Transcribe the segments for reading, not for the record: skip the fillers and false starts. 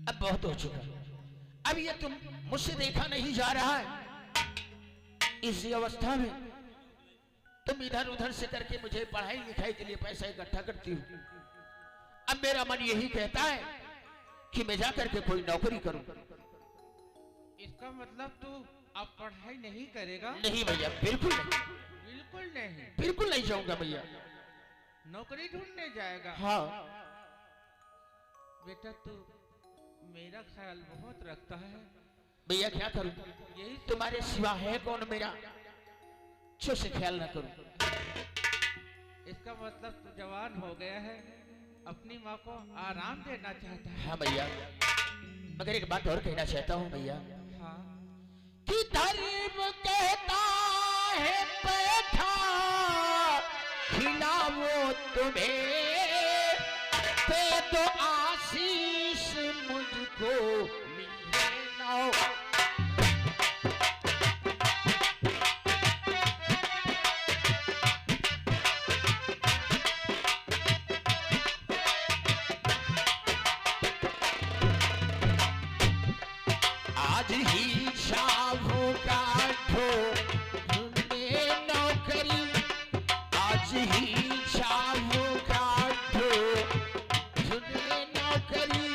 अब बहुत हो चुका। अब ये तुम मुझसे देखा नहीं जा रहा है। इसी अवस्था में तुम इधर उधर से करके मुझे पढ़ाई लिखाई के लिए पैसा इकट्ठा करती हो। अब मेरा मन यही कहता है कि मैं जा करके कोई नौकरी करूं। इसका मतलब तू अब पढ़ाई नहीं करेगा? नहीं भैया, बिल्कुल नहीं। बिल्कुल नहीं? बिल्कुल नहीं जाऊंगा भैया। नौकरी ढूंढने जाएगा? हाँ बेटा, तू मेरा ख्याल बहुत रखता है। भैया क्या करूं? यही तुम्हारे सिवा है कौन मेरा जो से ख्याल ना करूं? इसका मतलब तू जवान हो गया है, अपनी माँ को आराम देना चाहता है। हाँ भैया, मगर एक बात और कहना चाहता हूँ भैया। हाँ। कि धर्म कहता है बैठा खिलाओ तुम्हें, दे दो आशीष मुझको मिले ना। आज ही शामों का ढूंढे नौकरी, आज ही शामों का ढूंढे नौकरी,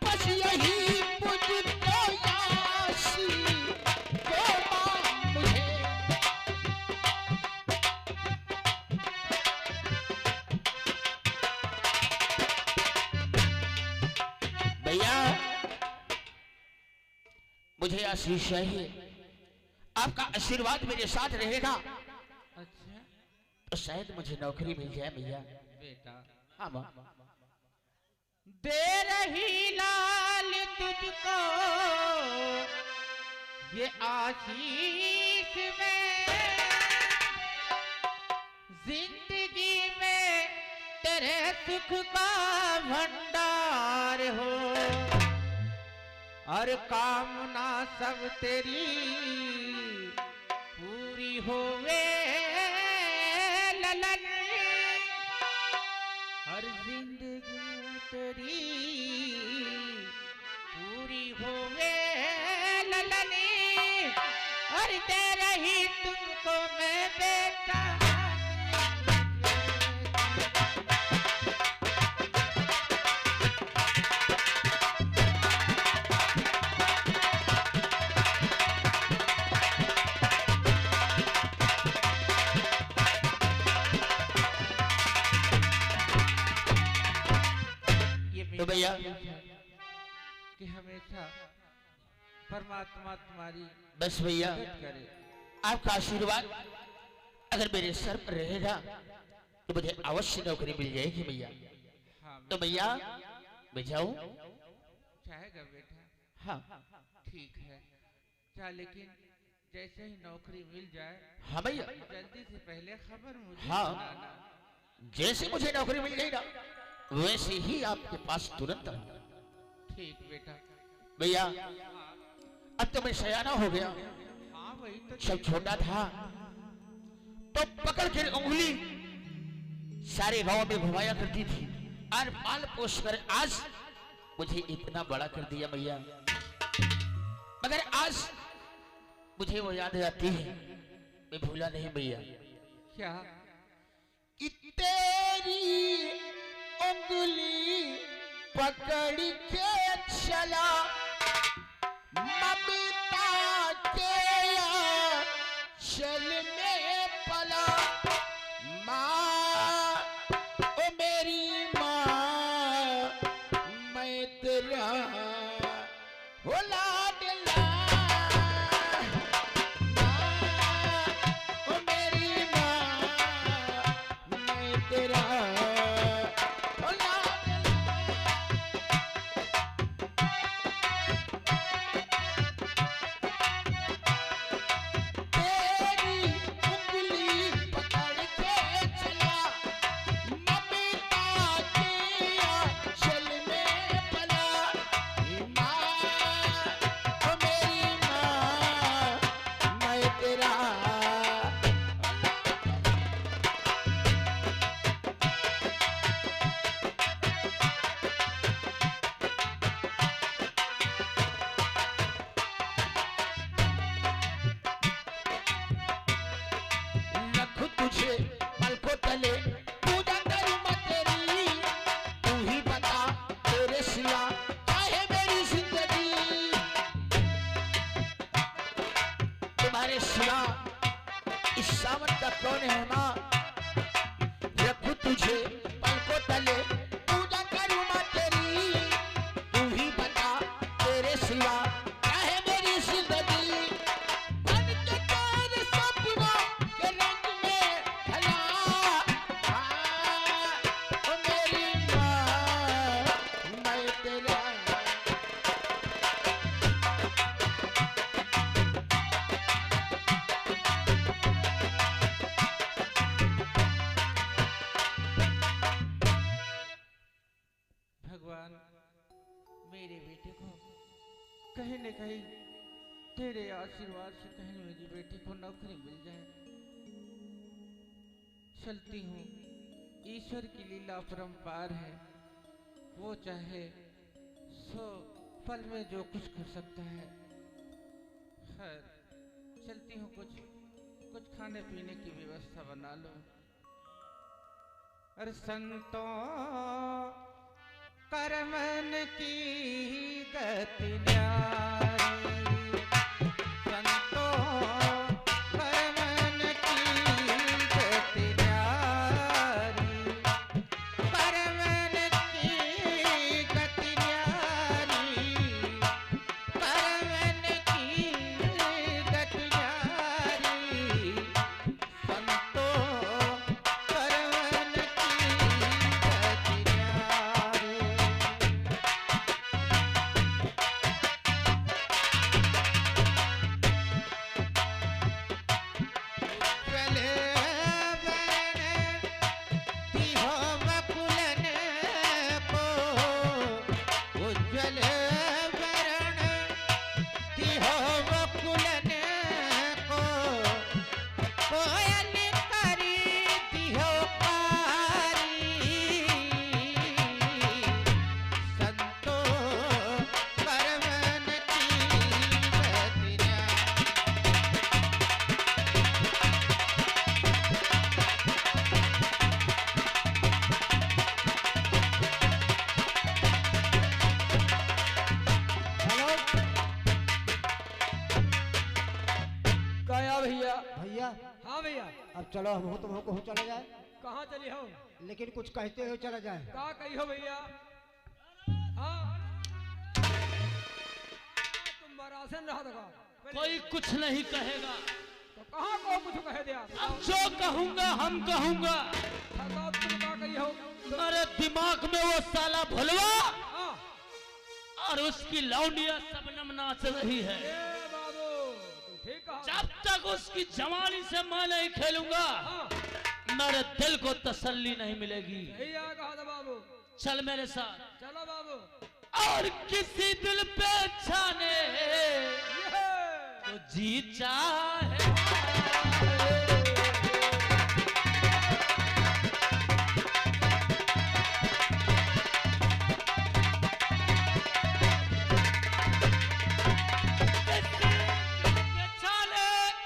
बस यही मुझको यासी दो माँ मुझे। भैया मुझे आशीष चाहिए, आपका आशीर्वाद मेरे साथ रहेगा अच्छा तो शायद मुझे नौकरी मिल जाए भैया। बेटा, हाँ माँ। दे रही लाल तुझको ये आशीष में, जिंदगी में तेरे सुख का भंडार हो, और कामना सब तेरी पूरी होवे ललन, हर जिंदगी में तेरी पूरी होवे ललन, और दे रही तुमको मैं बेटा। तो भैया कि हमेशा परमात्मा तुम्हारी बस भैया, मदद करे। आपका आशीर्वाद अगर मेरे सर पर रहेगा तो मुझे अवश्य नौकरी मिल जाएगी भैया। हाँ तो भैया मैं जाऊं? चाहेगा बेटा? हाँ ठीक है, चाह, लेकिन जैसे ही नौकरी मिल जाए, हाँ भैया, जल्दी से पहले खबर मुझे हाँ। सुनाना। जैसे मुझे नौकरी मिल गई ना वैसे ही आपके पास तुरंत आऊंगा। ठीक बेटा। भैया अब तो मैं सयाना हो गया, हाँ वही तो। सब छोटा था तो पकड़ के उंगली सारे गांव में घुमाया करती थी, और पाल पोस कर आज मुझे इतना बड़ा कर दिया भैया। मगर आज मुझे वो याद आती है, मैं भूला नहीं भैया। क्या? कि तेरी उंगली पकड़ के चला ममता के चल में पला, माँ ओ मेरी माँ मैं तेरा हो लाडला, माँ ओ मेरी माँ मैं तेरा हो लाडला। तेरी उंगली पकड़ के चला ममता के चल में पला, माँ कौन है ना रखूं तुझे पलकों तले पूजा करूं मां तेरी तू ही बता तेरे सिवा क्या है मेरी जिंदगी बन के तेरे सपनों के रंग में ढला ओ मेरी मां मैं तेरा भगवान मेरे बेटे को कहीं न कहीं तेरे आशीर्वाद से कहीं मेरी बेटी को नौकरी मिल जाए। चलती हूँ, ईश्वर की लीला अपरंपार है, वो चाहे सो पल में जो कुछ कर सकता है। खैर चलती हूँ, कुछ खाने पीने की व्यवस्था बना लो। अरे संतों करमन की गति न्यारी, संतों करमन की गति न्यारी, करमन की गति न्यारी, करमन की गति न्यारी, संतों करमन की गति न्यारी। भैया हाँ भैया। अब चलो हम तुमको हो चले जाए, कहाँ चली हो? लेकिन कुछ कहते हुए चला जाए। कहाँ कही हो भैया? हाँ तुम मरासन रहा था कोई कुछ नहीं कहेगा तो कहाँ को कुछ कह दिया? अब जो कहूंगा हम कहूंगा बताओ तुम कहाँ कही हो? मेरे दिमाग में वो साला भुलवा हाँ और उसकी लौंडिया सबनम नाच रही है। ए बाबू तुम ठीक कहा। जब तक उसकी जवानी से मैं नहीं खेलूंगा हाँ मेरे दिल को तसल्ली नहीं मिलेगी। यही आ कहा था बाबू। चल मेरे साथ चलो बाबू। और किसी दिल पे छाने ये तो जी चाहे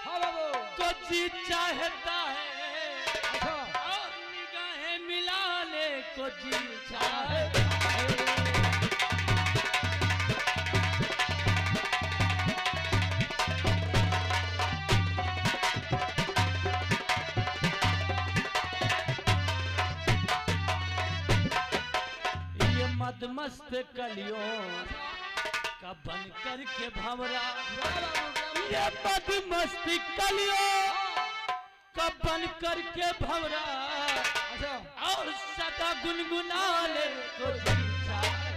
हाँ बाबू। तो जी चाहता है अच्छा और निगाहें मिलाने को जी चाहता है। ये मदमस्त कलियों का बन करके भंवरा, ये मदमस्त कलियों का बन करके भंवरा अच्छा और सदा गुनगुना ले तो जी चाहे।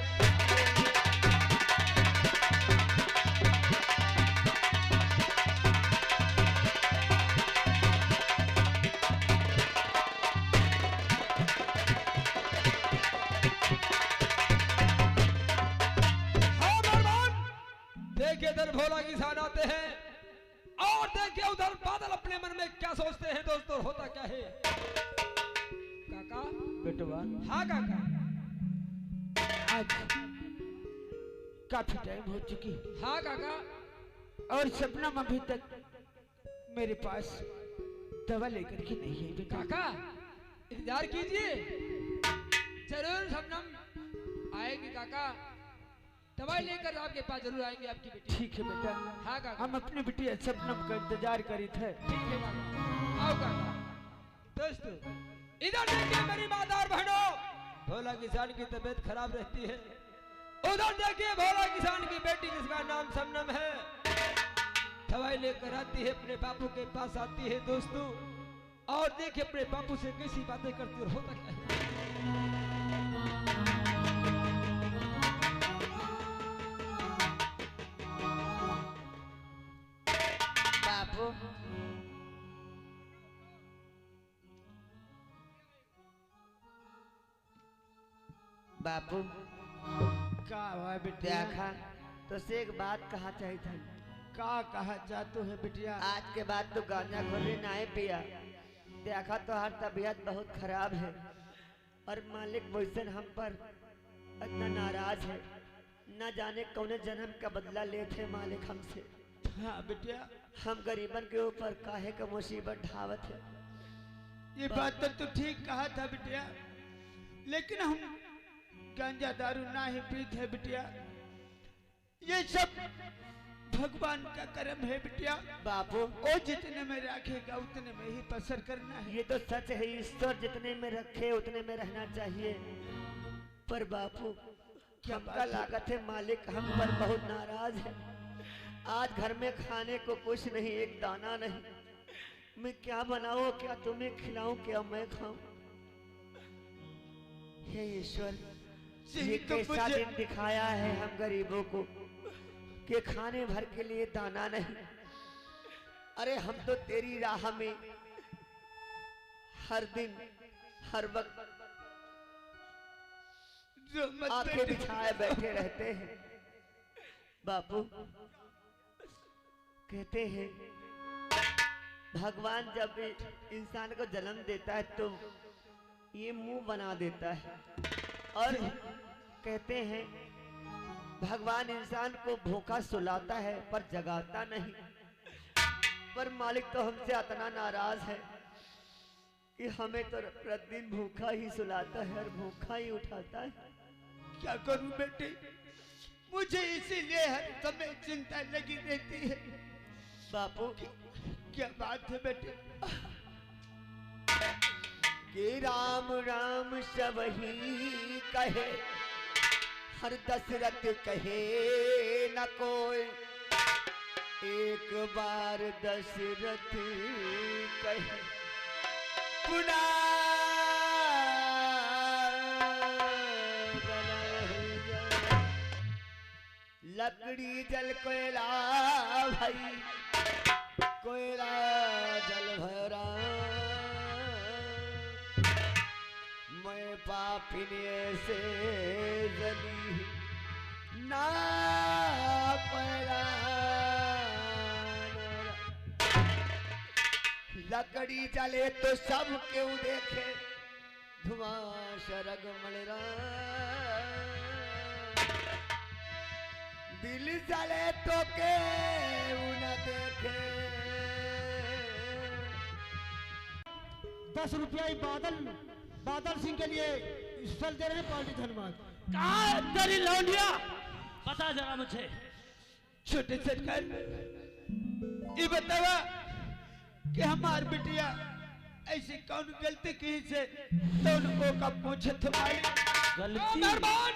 हाँ मेहरबान। देखिए इधर भोला किसान आते हैं और देखिए उधर बादल अपने मन में क्या सोचते हैं। दोस्तों होता क्या है काका? बेटवा हाँ काका। आज काफी टाइम हो चुकी हाँ काका। और सपना में अभी तक मेरे पास दवा लेकर के नहीं है बेटा। काका इंतजार कीजिए, जरूर शबनम आएगी काका। दवाई लेकर आपके पास जरूर आएंगे आपकी बेटी। ठीक है बेटा, हाँ काका। हम अपनी बेटी सपनम का इंतजार करी थे। ठीक है काका। आओ काका। दोस्तों इधर देखिए मेरी माता और बहनों, भोला किसान की तबीयत खराब रहती है। उधर देखिए भोला किसान की बेटी जिसका नाम शबनम है, दवाई लेकर आती है, अपने बापू के पास आती है दोस्तों, और देखिए अपने बापू से कैसी बातें करती है और होता क्या है। बापू बापू का हुआ बिटिया? देखा तो से एक बात कहा चाहिए था। का कहा जातू है बिटिया? आज के बाद तो गांजा घोरी ना पिया। देखा तो हर तबीयत बहुत खराब है और मालिक वैसन हम पर इतना नाराज है, न जाने कौने जन्म का बदला लेते मालिक हमसे। हाँ बिटिया, हम गरीबन के ऊपर काहे का मुसीबत ढावत है। ये बात तो तू ठीक कहा था बिटिया, लेकिन हम गांजा दारू ना ही पीते है बिटिया। ये सब भगवान का कर्म है बिटिया। बापू वो जितने में रखेगा उतने में ही पसर करना है। ये तो सच है, ईश्वर जितने में रखे उतने में रहना चाहिए। पर बापू क्या हमका बात है? लागत है मालिक हम पर बहुत नाराज है। आज घर में खाने को कुछ नहीं, एक दाना नहीं। मैं क्या बनाऊं, क्या तुम्हें खिलाऊं, क्या मैं खाऊं? हे ईश्वर, ये यही तो कैसा मुझे दिन दिखाया है हम गरीबों को कि खाने भर के लिए दाना नहीं। अरे हम तो तेरी राह में हर दिन हर वक्त जो मत आंखें बेटे- बिछाए बैठे रहते हैं। बापू कहते हैं भगवान जब इंसान को जन्म देता है तो ये मुंह बना देता है, और कहते हैं भगवान इंसान को भूखा सुलाता है पर जगाता नहीं। पर मालिक तो हमसे इतना नाराज है कि हमें तो प्रतिदिन भूखा ही सुलाता है और भूखा ही उठाता है। क्या करूं बेटे, मुझे इसीलिए हर समय चिंता लगी रहती है। बापू क्या बात है बेटे? कि राम राम सब ही कहे, हर दशरथ कहे न कोई, एक बार दशरथ कहे लकड़ी जल कोयला भाई, कोयला जल भरा, मैं पापिने से जली ना कोयला। लकड़ी जले तो सब क्यों देखे, धुआं शरग मलरा, दिल जले तो क्यों न देखे। 10 रुपया बादल सिंह के लिए स्पेशल दे रहे हैं पार्टी धन्यवाद। कहाँ है तेरी लौंडिया? बता जरा मुझे। छोटे सरकार, ये बतावा कि हमार बिटिया ऐसी कौन गलती की से तो उनको का पूछे तुम्हारी गलती मेहरबान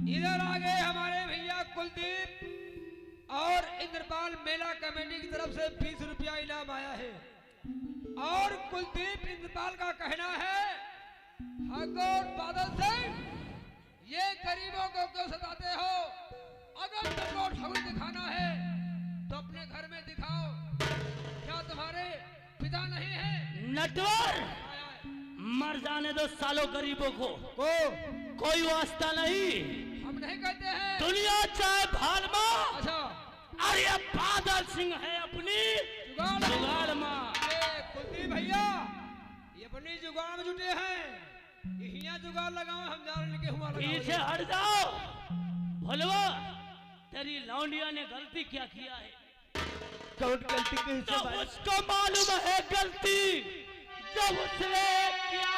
इधर आ गए हमारे भैया कुलदीप और इंद्रपाल मेला कमेटी की तरफ से 20 रुपया इनाम आया है। और कुलदीप इंद्रपाल का कहना है हगोर बादल सिंह, ये गरीबों को क्यों सताते हो? अगर तुमको ठगुर दिखाना है तो अपने घर में दिखाओ। क्या तुम्हारे पिता नहीं है? नटवर, मर जाने दो सालों गरीबों को, कोई वास्ता नहीं। हम नहीं कहते हैं। दुनिया चाहे भाल माँ, अच्छा, अरे बादल सिंह है अपनी जुगाड़ माँ। ये कुलदीप भैया ये अपनी जुगाड़ में जुटे हैं। ये हिया जुगाड़ लगाओ, हम जान के हुआ पीछे हट जाओ। भोलवा, तेरी लौंडिया ने गलती क्या किया है? कौन गलती की तो उसको मालूम है गलती जब उसने किया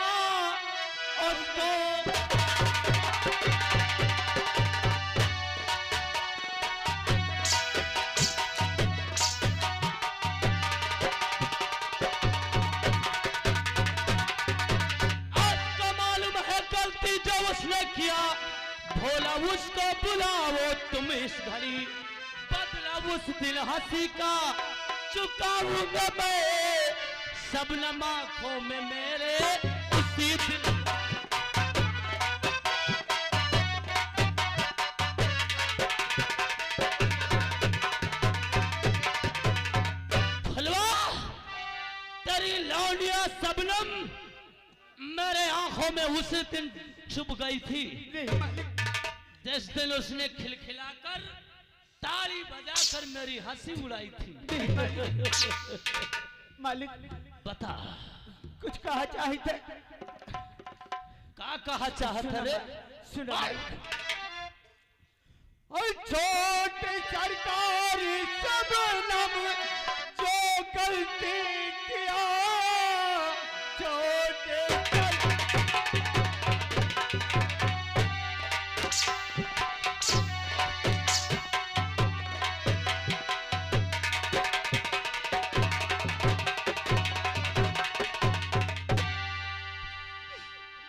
उसको। उसको बुलाओ तुम इस घड़ी, बदला उस दिल हंसी का चुकाऊंगा मैं, शबनम आँखों में मेरे उसी दिल। फलवा तेरी लौंडिया शबनम मेरे आंखों में उसी दिन चुभ गई थी, जिस दिन उसने खिलखिलाकर ताली बजाकर मेरी हंसी उड़ाई थी। मालिक बता कुछ कहा चाहते? का कहा चाहता रे? सुना और छोटे सरकारी शबनम जो गलती किया, छोटे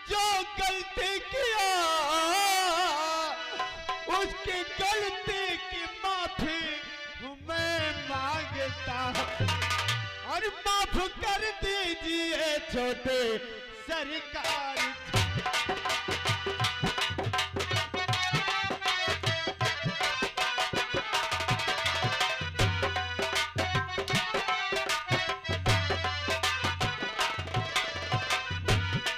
जो गलती किया उसकी गलती की माफी मैं मांगता हूं, और माफ कर दीजिए छोटे सरकार।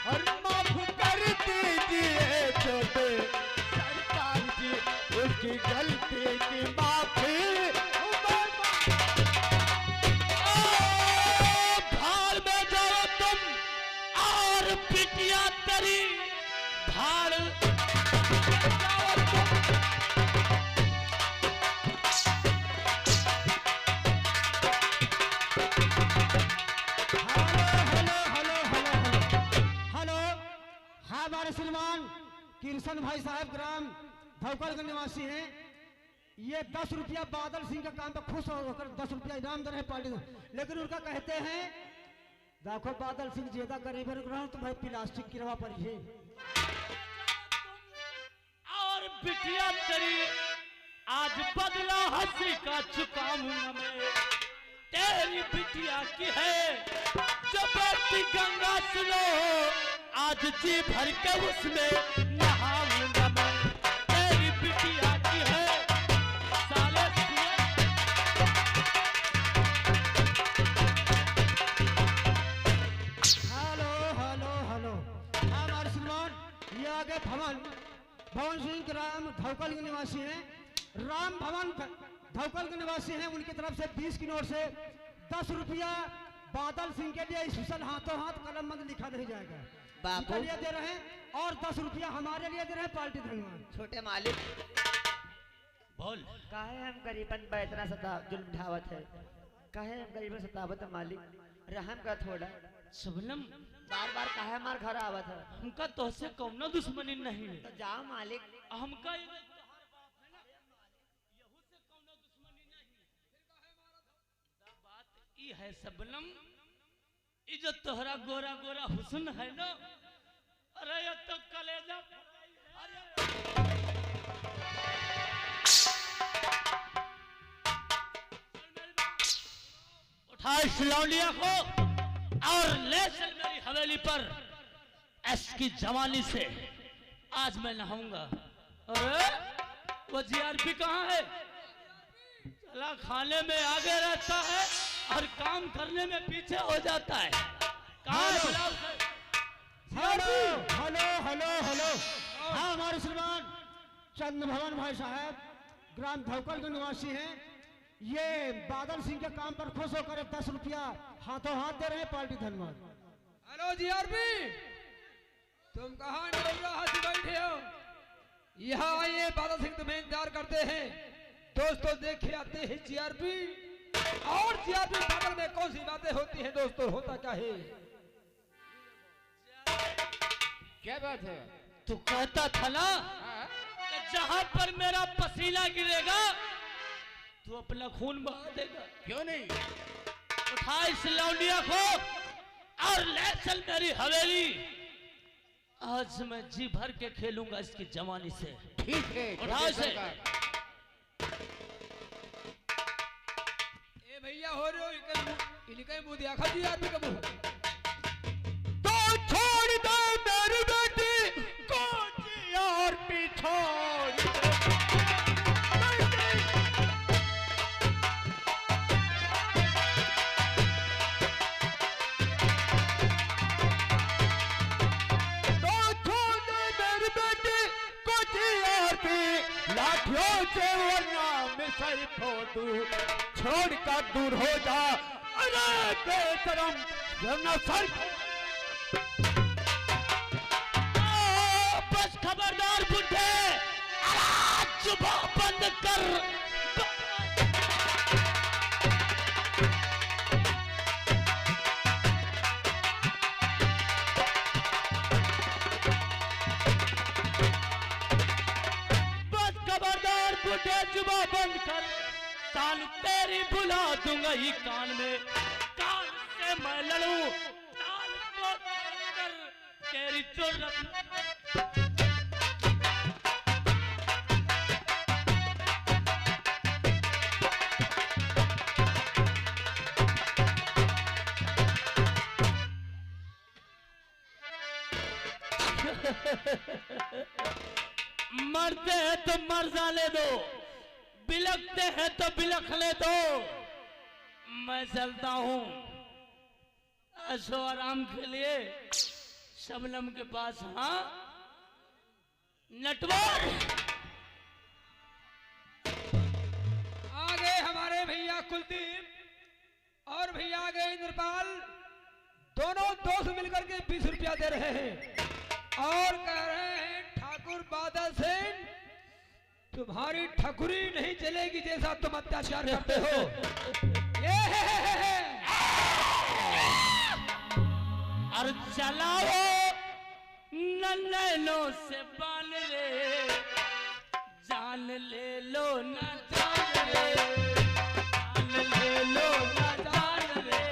और माफ कर दीजिए छोटे सरकार जी, उसकी गलती की माफी मैं भाड़ में जाओ तुम और पिटिया तेरी भाड़ जाओ तुम। हेलो, हाँ हमारे श्रीमान किशन भाई साहब ग्राम धौकल के निवासी हैं। ये 10 रुपया बादल सिंह के काम पर खुश होकर 10 रुपया इनाम दे रहे हैं पार्टी को, लेकिन उनका कहते हैं देखो बादल सिंह ज्यादा गरीब है तो भाई प्लास्टिक की रवा पर ही और बिटिया तेरी आज बदला हंसी का चुकाऊंगा मैं, तेरी बिटिया की है जो बहती गंगा सुनो, आज जी भर के उसमें नहाऊंगा मैं, तेरी बिटिया की है साले हेलो हेलो हेलो, हाँ हमारे श्रीमान ये आगे भवन सिंह ग्राम धौकल के निवासी हैं, राम भवन धौकल के निवासी हैं। उनकी तरफ से 20 की नोट से 10 रुपया बादल सिंह के लिए स्पेशल हाथों हाथ कलम बंद लिखा नहीं जाएगा, उनके लिए दे रहे हैं, और 10 रुपया हमारे लिए दे रहे हैं पार्टी धन्यवाद। छोटे मालिक बोल काहे हम गरीबन पर इतना जुल्म ढावत है, काहे हम गरीबन सतावत है मालिक, रहम का थोड़ा, शबनम बार बार काहे हमार घर आवत है, हमका तोहसे कौनो दुश्मनी नहीं है, तो जाओ मालिक। हमका बात ई है शबनम, ई जो तोहरा गोरा गोरा हुस्न है ना, अरे ये तो कलेजा उठा इस लौंडिया को और ले चल मेरी हवेली पर, इसकी जवानी से आज मैं नहाऊंगा। अरे वो जीआरपी कहाँ है? चला खाने में आगे रहता है और काम करने में पीछे हो जाता है। कहाँ है बुलाओ उसे? हेलो हेलो हेलो हेलो, हाँ हमारे श्रीमान चंद्र भवन भाई साहब ग्राम धौकल के निवासी हैं। ये बादल सिंह के काम पर खुश होकर 10 रुपया हाथों हाथ दे रहे हैं पार्टी धन्यवाद। हेलो जीआरपी, तुम कहाँ हाथी बैठे हो? यहाँ आइए, बादल सिंह तुम्हें इंतजार करते हैं। दोस्तों देखे आते हैं जीआरपी, और जीआरपी बादल में कौन सी बातें होती हैं दोस्तों, होता क्या है? क्या बात है? तू कहता था ना कि जहां पर मेरा पसीना गिरेगा तू अपना खून बहा देगा, क्यों नहीं? उठा इस लौंडिया को और ले चल मेरी हवेली। आज मैं जी भर के खेलूंगा इसकी जवानी से। ठीक है उठाओ छोटे इसे। सरकार। ए भैया हो रहे हो इनके मुंह दिया खा जी आदमी का मुंह। तो छोड़ दे मेरी बेटी को और पिछोड़ दे। तो छोड़ दे मेरी बेटी को और भी लाठियों से वरना मैं सर फोड़ू। छोड़ कर दूर हो जा अरे बेशरम वरना सर बस खबरदार बुढ़े, आवाज जुबान बंद कर। बस खबरदार बुढ़े, जुबान बंद कर। तान तेरी बुला दूंगा ही कान में, कान से मैं लड़ूं, तान को छोड़कर तेरी जुर्रत। मरते हैं तो मर जाने दो, बिलखते हैं तो बिलखने दो। मैं चलता हूं ऐशो आराम के लिए शबनम के पास। हाँ नटवर। आगे हमारे भैया कुलदीप और भैया आगे इंद्रपाल, दोनों दोस्त मिलकर के 20 रुपया दे रहे हैं और कह रहे हैं ठाकुर बादल सिंह तुम्हारी ठकुरी नहीं चलेगी जैसा तुम अत्याचार करते हो। ये और चलाओ नैनों से बान रे, जान ले लो ना जान रे, जान ले लो ना जान रे।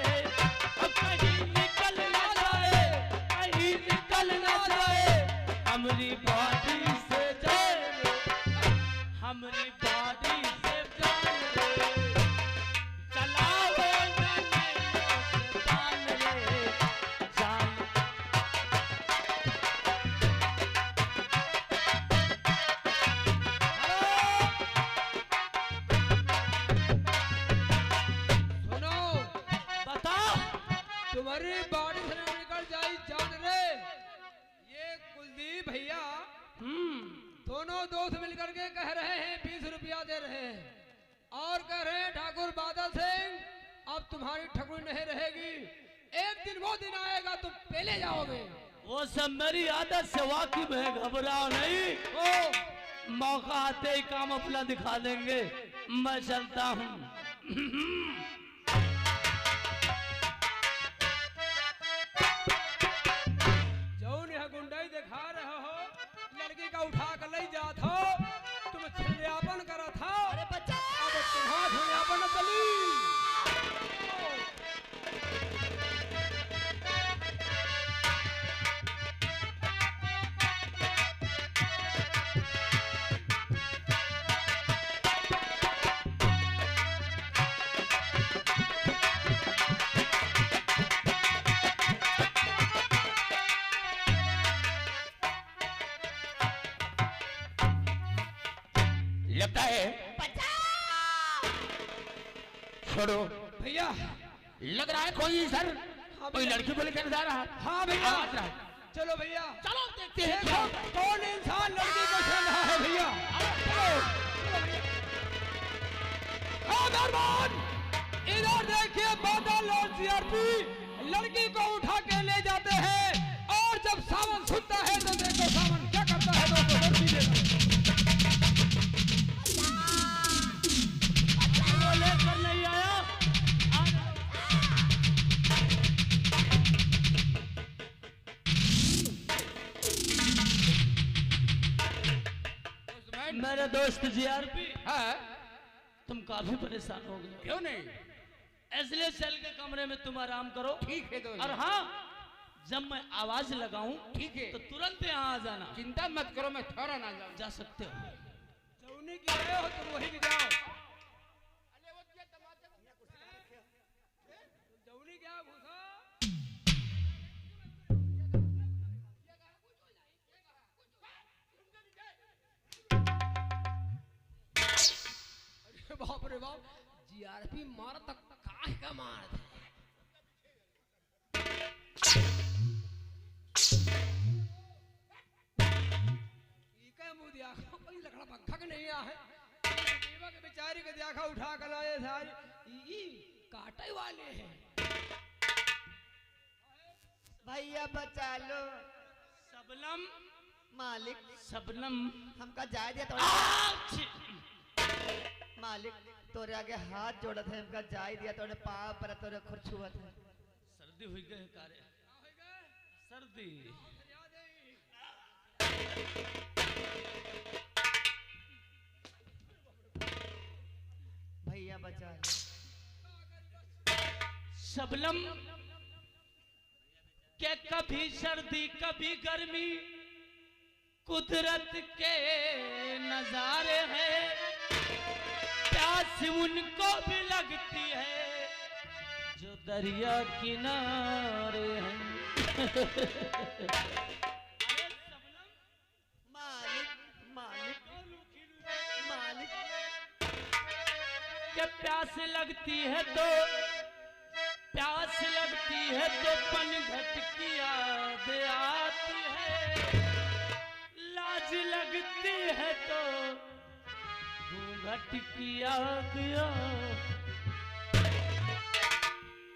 अब कहीं निकल ना जाए, कहीं निकल ना जाए हमारी बॉडी से जान रे, हमारी बॉडी से जान रे। चलाओ नैनों से बान रे, जान। सुनो बता। तुम्हारी बॉडी से ना निकल जाए जान रे। ये कुलदीप भैया दोनों दोस्त मिलकर के कह रहे हैं 20 रुपया दे रहे हैं और कह रहे हैं ठाकुर बादल सिंह अब तुम्हारी ठकुरी नहीं रहेगी। एक दिन वो दिन आएगा तुम पहले जाओगे। वो सब मेरी आदत से वाकिफ है, घबराओ नहीं। ओ मौका आते ही काम अपना दिखा देंगे। मैं चलता हूँ। जौन यह गुंडाई दिखा रहे हो, लड़की का उठा कर ले जात हो, तुम छुड़ियापन करा था। अरे बच्चा अब तुम्हारा छुड़ियापन चली। लगता है छोड़ो भैया लग रहा है कोई सर हाँ कोई भैया। लड़की को लेकर जा रहा है। हाँ भैया आवाज रहा है। चलो भैया चलो देखते हैं क्या देखो होता है। कौन इंसान लड़की को छेड़ रहा है भैया। हाँ मेहरबान, इधर देखिए बादल और सीआरपी लड़की को उठा के ले जाते हैं और जब सावन सुनता है तो देखो सावन क्या करता है दोस्तों। लड़की देखो वो लेकर नहीं आया। मेरे दोस्त जीआरपी, हाँ तुम काफी परेशान हो गए। क्यों नहीं? इसलिए सेल के कमरे में तुम आराम करो। ठीक है दोस्त। और हाँ, जब मैं आवाज लगाऊं ठीक है। तो तुरंत यहाँ आ जाना। चिंता मत करो, मैं थोड़ा ना जाऊँ। जा सकते हो। जौने की आए हो तुम वहीं की जाओ। जौने क्या घुसा बाप रे बाप, जीआरपी मार तक काहे का मार इका मुंह दिया कोई लकड़ा पंखा के नहीं आ है देवा के बेचारी के दिया उठा कर लाए सारी ई काटे वाले हैं। भैया बचा लो। सबनम मालिक सबनम हमका जाए दिया तो आछ! मालिक तोरे आगे हाथ जोड़त है, हमका जाए दिया तोरे पाँव पर तोरे खुर छुअत है। सर्दी हुई गए कारे सर्दी। भैया बचा लो। शबनम के कभी सर्दी कभी गर्मी कुदरत के नजारे हैं, प्यास उनको भी लगती है जो दरिया किनारे हैं। मालिक मालिक मालिक के प्यास लगती है तो पनघट की याद आती है, लाज लगती है तो घूंघट की याद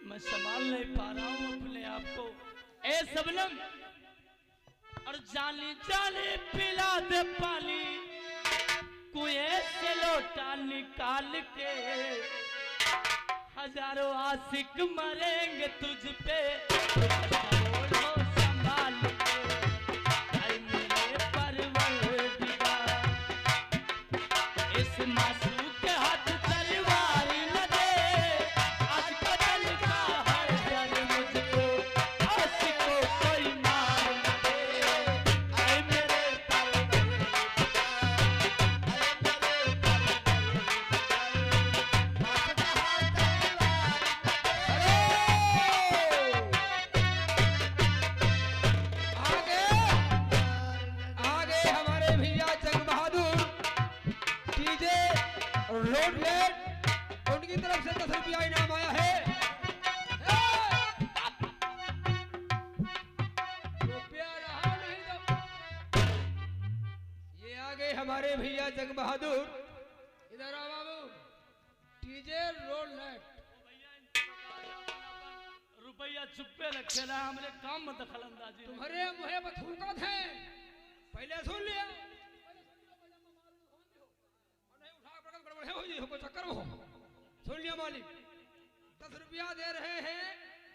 मैं संभाल नहीं पा रहा हूँ अपने आप को। ए सबनम और जाली जाली पिला दे पानी, कुएं से लोटा निकाल के, हजारों आशिक मरेंगे तुझ पे, बोलो संभाल के। ऐ मेरे परवरदिगार, इस मासूम के हाथ तलवार न दे, आज कत्ल का हर डर मुझको, आशिकों कोई मार न दे। ऐ मेरे आगे हमारे भैया जंग बहादुर टीजे रोड लेट, उनकी तरफ से 10 रुपया इनाम आया है। रुपया रहा नहीं तो ये आगे हमारे भैया जंग बहादुर, इधर आओ बाबू, टीजे रोड लेट। रुपया चुप्पे रखे ना, हमरे काम में दखल अंदाजी। तुम्हारे मुहे पर थूकत है, पहले सुन लिया। चक्कर हो सुन लिया मालिक, 10 रुपया दे रहे हैं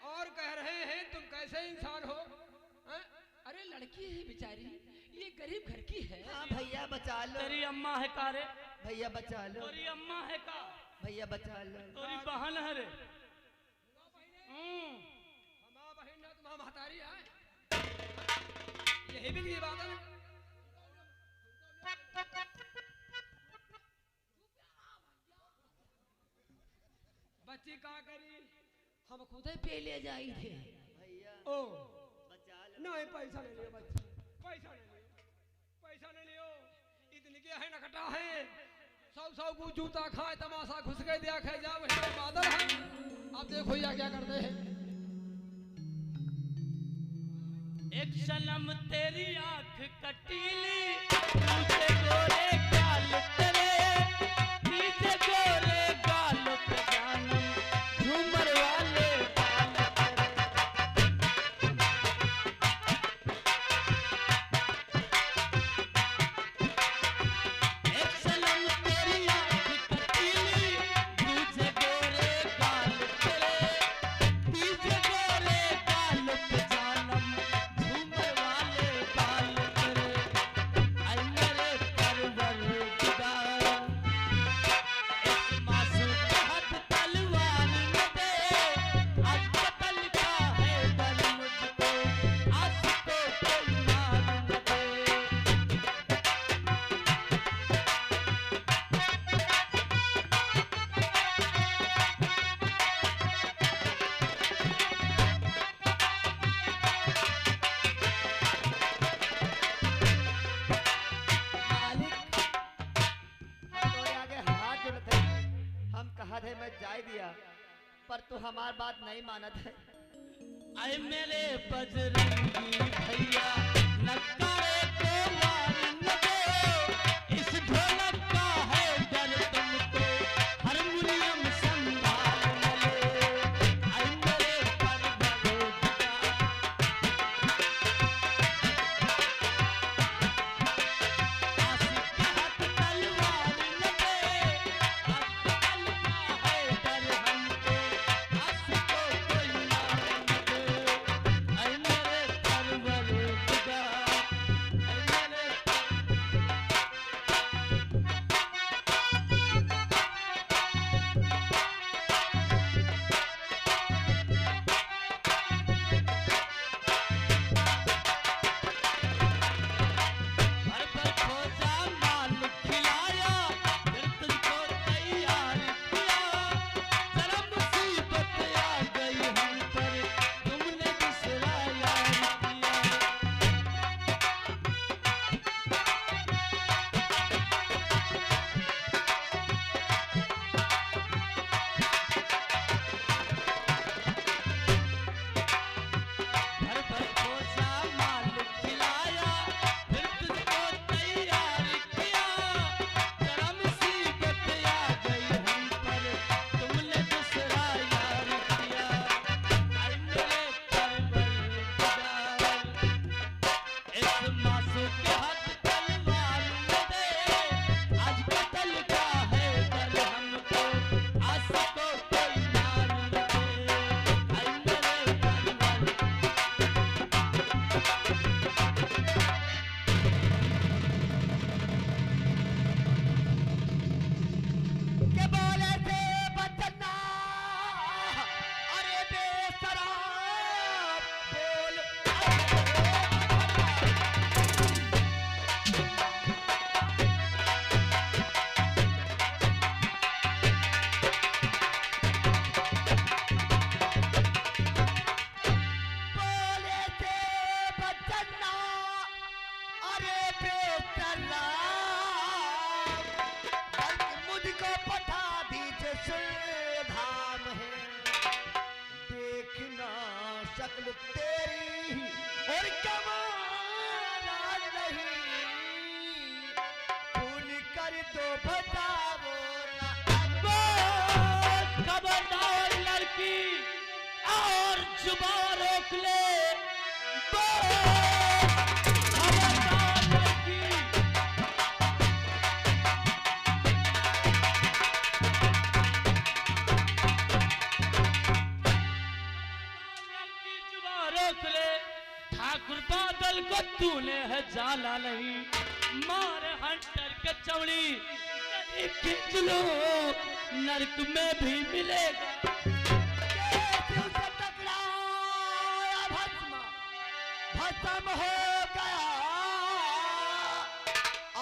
और कह रहे हैं तुम कैसे इंसान हो। अरे लड़की है बेचारी, ये गरीब घर की है। हाँ भैया बचा लो। तेरी अम्मा है का रे? भैया बचा लो। तोरी अम्मा है का? भैया बचा लो। तोरी बहन है रे? हमारा बहन ना तुम्हारा महतारी है, यही भी की बात है। बच्ची कहाँ करी, हम खुद ही पे ले जाई थे। भैया ओ बचा लो। नहीं पैसा ले लियो बच्ची, पैसा ले लियो, पैसा ले लियो। इतनी के है नखटा है, 100 को जूता खाए, तमाशा घुस गए दिया खाए जा, वही बादल है। अब देखो या क्या करते हैं। एक सनम तेरी आंख कटीली, तुझे गोरे गाल तेरे, तुझे गोरे गाल पे जानम, झूमर वाले गाल तेरे। एक सनम तेरी आंख कटीली, तुझे गोरे गाल तेरे, तुझे गोरे गाल पे जानम, झूमर वाले गाल तेरे। ऐ मेरे परवर बात है मैं जाए दिया, पर तू हमार बात नहीं मानत है। आए मेरे बजरंगी भैया नकारे को मार न दो, इस ढोलक का है डर तुमको, हारमोनियम संभाल न ले। आए मेरे परवरदिगार, आशिक के हाथ तलवार न दे, अब कलमा है डर हमको, आशिक को कोई मार न दे। आए मेरे परवरदिगार, आए मेरे भर भर खोजा माल खिलाया, फिर तुझको तैयार किया, जरा मुसीबत आ गई हम पर, तुमने दूसरा यार किया। भर भर खोजा माल खिलाया, फिर तुझको तैयार किया, जरा मुसीबत आ गई हम पर, तुमने दूसरा यार किया। आए मेरे परवरदिगार, इस मासूम के हाथ तलवार न दे, आज कत्ल का है डर हमको, आशिक को कोई मार न दे। आए मेरे परवरदिगार, के बोले थे बचना, अरे बेशराब बोल। बोले थे बचना, अरे बेशराब, बल्कि मुझको पठा दीजिए सुल्तान है, देखना शक्ल तेरी और कमाल नहीं, भूल कर दो बताओ ना अब। खबरदार लड़की और जुबान रोक ले, खबरदार लड़की। लड़की जुबान रोक ले, ठाकुर बादल को तूने है जाला नहीं, मार हंटर के चौड़ी तेरी खींच लो, नरक में भी मिलेगा। दिल से टकराया भस्म, भस्म हो गया,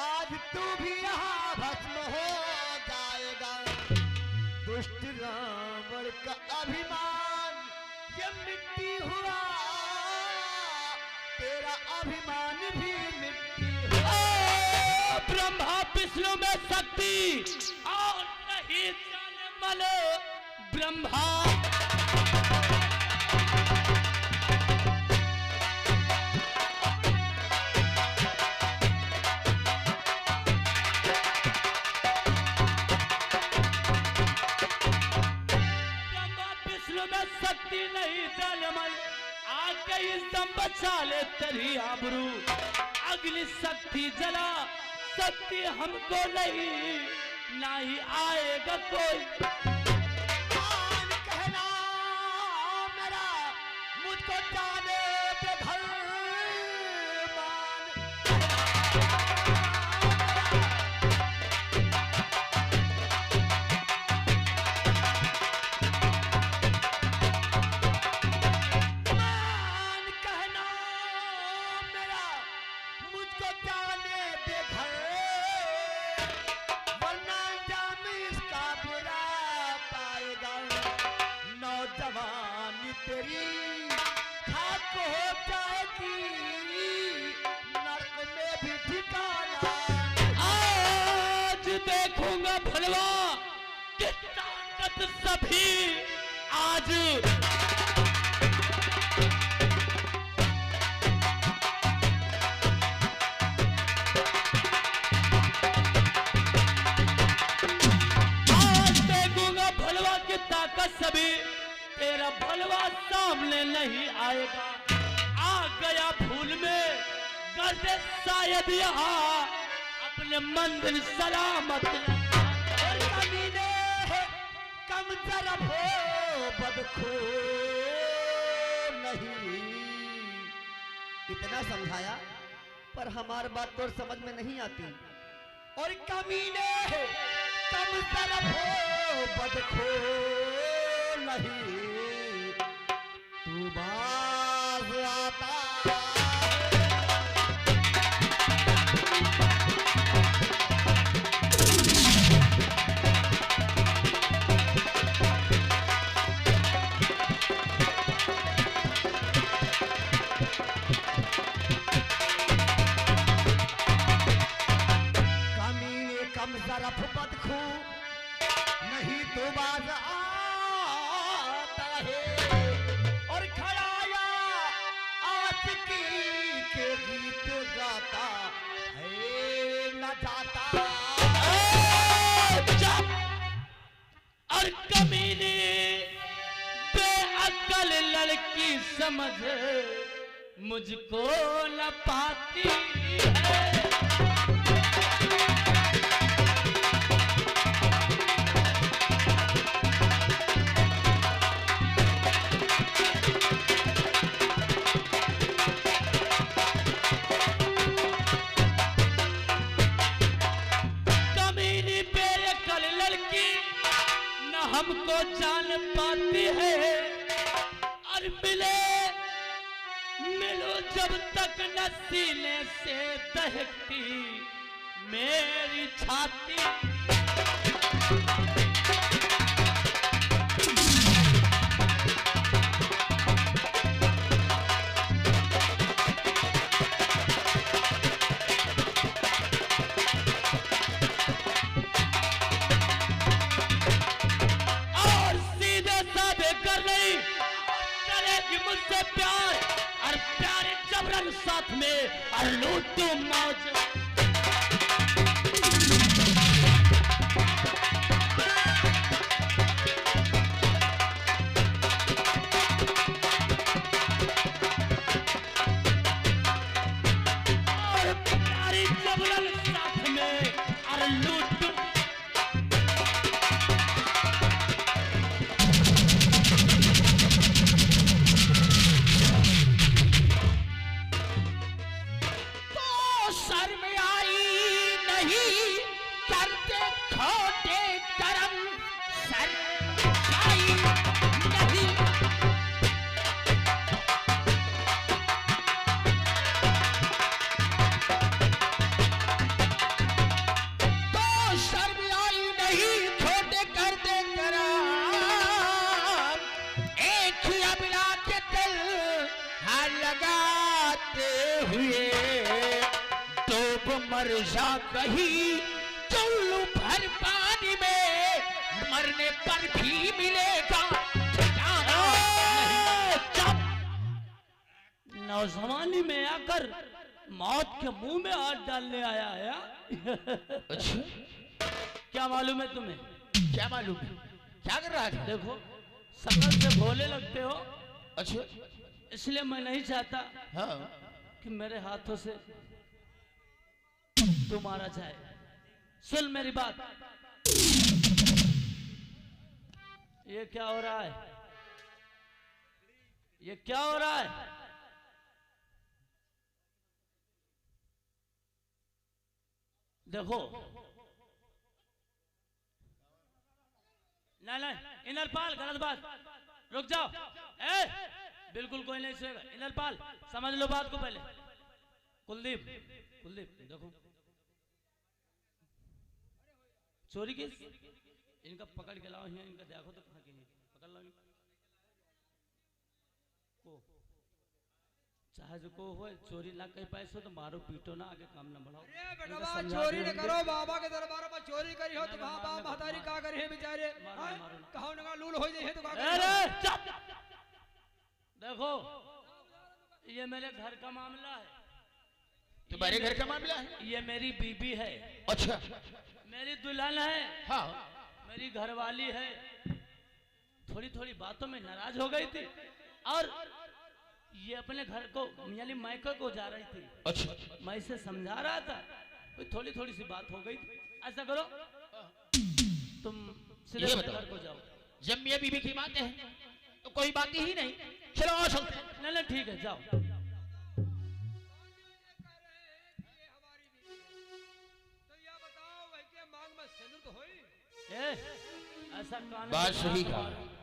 आज तू भी यहाँ भस्म हो जाएगा। दुष्ट रावण का अभिमान ये मिट्टी हुआ, तेरा अभिमान भी मिट्टी हुआ। ओ, ब्रह्मा विष्णु में शक्ति और नहीं जाने मलो ब्रह्मा। ब्रह्मा विष्णु में शक्ति नहीं जाने मल, आके इस दम बचा ले तेरी आबरू, अगली शक्ति जला, शक्ति हमको नहीं, ना ही आएगा कोई। मान कहना मेरा, मुझको जाने दे घर मान। मान कहना मेरा, मुझको जाने दे घर, वरना जाम इसका बुरा बात सभी आज देखूंगा भलवा की ताकत सभी, तेरा भलवा सामने नहीं आएगा। आ गया भूल में गर्दे शायद यहाँ अपने मंदिर सलामत कमीने कम तरफ हो बदखो नहीं। इतना समझाया पर हमारी बात तो समझ में नहीं आती। और कमीने कम तरफ हो बदखो नहीं, तू बाज आता तरफ बदखू नहीं तो बाज आता है। और खड़ाया आशिकी के गीत गाता है न जाता। और कमीने बेअक्ल लड़की समझ मुझको न पाती है। हमको जान पाती है। और मिलो जब तक न सीने से दहकती मेरी छाती। मुझसे प्यार और प्यारे जबरन साथ में और लूटू मौज। और प्यारी जबरन साथ में और लूटू। मर जा कहीं चुल्लू भर पानी में, मरने पर भी मिलेगा। नौजवानी में आकर मौत के मुंह में हाथ डालने आया है। अच्छा क्या मालूम है तुम्हें? क्या मालूम है? क्या कर रहा था? देखो शकल से भोले लगते हो। अच्छा इसलिए मैं नहीं चाहता हाँ कि मेरे हाथों से तू मारा जाए। सुन मेरी बात। ये क्या हो रहा है? ये क्या हो रहा है? देखो नहीं इनरपाल गलत बात। रुक जाओ। बिल्कुल कोई नहीं सुनेगा। इनरपाल समझ लो बात को पहले। कुलदीप देखो चोरी केस इनका पकड़ के लाओ। इनका देखो तो कहाँ के हैं, पकड़ लो इनको। चाहे जो को हो चोरी ना कर पैसो तो मारो पीटो ना आगे काम ना बढ़ाओ। अरे बेटा इनको बा, समझा चोरी दे न इनके। करो, बाबा के दरबार में चोरी करी हो तो ना, कहाँ ना, बाप मारना, महतारी का करे हैं बेचारे, मारना, हाँ? मारना। कहाँ नगा लूल हो जाए तो अरे चुप! देखो ये मेरे घर का मामला है, तुम्हारे घर का मामला है? ये मेरी बीबी है, अच्छा। मेरी दुल्हन है, हाँ। मेरी घरवाली है। थोड़ी थोड़ी बातों में नाराज हो गई थी और ये अपने घर को यानी मायके को जा रही थी। अच्छा। मैं इसे समझा रहा था, थोड़ी थोड़ी सी बात हो गई थी। ऐसा करो तुम सीधे ये अपने बताओ। घर को जाओ। जब मियाँ बीवी की बातें हैं तो कोई बात ही नहीं। चलो आओ चलते हैं। नहीं नहीं ठीक है जाओ। तो या बताओ भाई के मांग में सिंदूर तो होई? ए, ऐसा कान बात सही कहा।